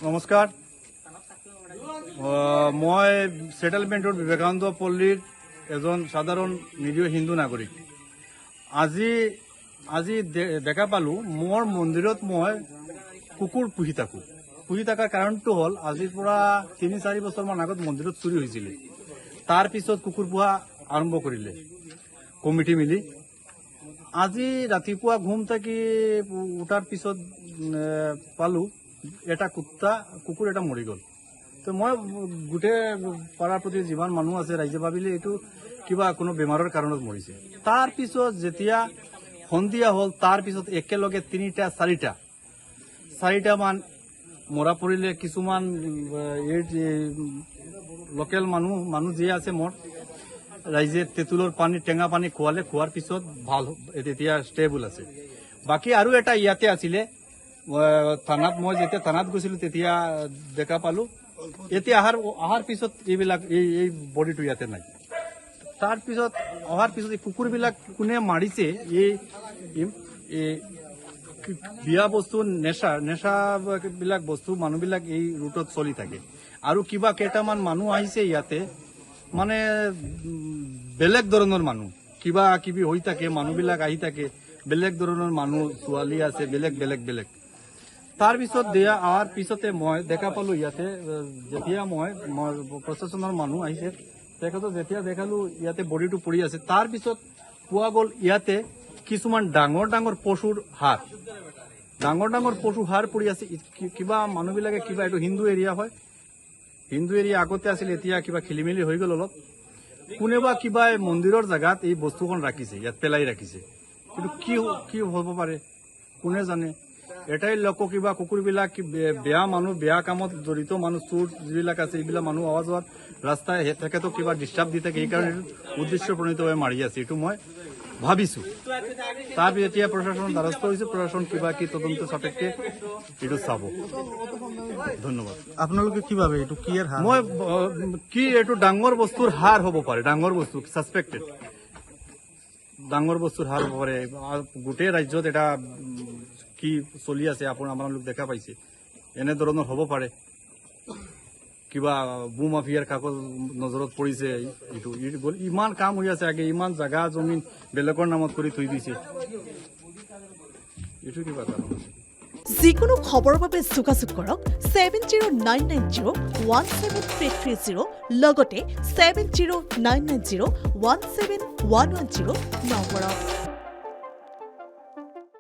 নমস্কাৰ মই settlement road Vivekananda পল্লীৰ এজন সাধাৰণ নিৰীহ হিন্দু নাগৰিক। আজি দেখা পালো মোৰ মন্দিৰত মই কুকুৰ পুহি থকাৰ কাৰণটো হ'ল আজিৰ পৰা 3-4 বছৰমান আগত মন্দিৰত চুৰি হৈছিল। তাৰ পিছত কুকুৰ পোহা আৰম্ভ কৰিলে কমিটি মিলি। আজি ৰাতিপুৱা ঘুম থাকি উঠাৰ পিছত পালো এটা কুকুৰ এটা মৰি গ'ল। তো মই গোটেই পাৰাৰ প্ৰতি যিমান মানুহ আছে ৰাইজে ভাবিলে এইটো কিবা কোনো বেমাৰৰ কাৰণত মৰিছে। তাৰ পিছত যেতিয়া সন্ধিয়া হ'ল তাৰ পিছত একেলগে 3-4টা মান মৰা পৰিলে। কিছুমান লোকেল মানুহ যি আছে মোৰ ৰাইজে তেঁতুলৰ পানী টেঙা পানী খোৱালে, খোৱাৰ পিছত ভাল এতিয়া ষ্টেবল আছে। বাকী আৰু এটা ইয়াতে আছিলে থানাত, মই যেতিয়া থানাত গৈছিলো তেতিয়া দেখা পালো। এতিয়া অহাৰ পিছত এইবিলাক এই বডিটো ইয়াতে নাই। তাৰ পিছত অহাৰ পিছত এই কুকুৰবিলাক কোনে মাৰিছে, এই বিয়া বস্তু নেশা বিলাক বস্তু মানুহবিলাক এই ৰুটত চলি থাকে। আৰু কিবা কেইটামান মানুহ আহিছে ইয়াতে, মানে বেলেগ ধৰণৰ মানুহ কিবা কিবি হৈ থাকে, মানুহবিলাক আহি থাকে বেলেগ ধৰণৰ মানুহ, ছোৱালী আছে বেলেগ। তাৰ পিছত অহাৰ পিছতে মই দেখা পালো ইয়াতে, যেতিয়া মই প্ৰশাসনৰ মানুহ আহিছে তেখেতক যেতিয়া দেখালো ইয়াতে বডিটো পৰি আছে। তাৰ পিছত পোৱা গ'ল ইয়াতে কিছুমান ডাঙৰ পশুৰ হাড় পৰি আছে। কিবা মানুহবিলাকে কিবা এইটো হিন্দু এৰিয়া হয়, হিন্দু এৰিয়া আগতে আছিল, এতিয়া কিবা খেলি মেলি হৈ গ'ল অলপ। কোনোবা কিবা মন্দিৰৰ জেগাত এই বস্তুখন ৰাখিছে, ইয়াত পেলাই ৰাখিছে। কিন্তু কি হ'ব পাৰে কোনে জানে। এটাই লক্ষ্য কিবা কুকুৰবিলাক বেয়া মানুহ, বেয়া কামত জড়িত মানুহ, চোৰ যিবিলাক আছে এইবিলাক মানুহ অহা যোৱাত ৰাস্তায় তেখেতক কিবা ডিষ্টাৰ্ব দি থাকে, সেইকাৰণে উদ্দেশ্য প্ৰণীতভাৱে মাৰি আছে এইটো মই ভাবিছো। তাৰ এতিয়া প্ৰশাসনৰ দ্বাৰস্থ হৈছে, প্ৰশাসন কিবা কি তদন্ত সাপেক্ষে এইটো চাব। ধন্যবাদ। আপোনালোকে কি ভাবে এইটো কি মই এইটো ডাঙৰ বস্তুৰ হাড় হ'ব পাৰে, ডাঙৰ বস্তু সাসপেক্টেড ডাঙৰ বস্তুৰ হাড় হ'ব পাৰে। গোটেই ৰাজ্যত এটা কি চলি আছে আপোনালোক দেখা পাইছে, এনেধৰণৰ হ'ব পাৰে। কিবা বু মাফিয়াৰ কাগজ নজৰত পৰিছে। এইটো ইমান কাম হৈ আছে, আগে ইমান জাগা জমিন বেলেগৰ নামত কৰি থৈ দিছে, এইটো কিবা কাৰণ আছে। যিকোনো খবৰৰ বাবে যোগাযোগ কৰক 7099017330 লগতে 7099017110 নম্বৰত।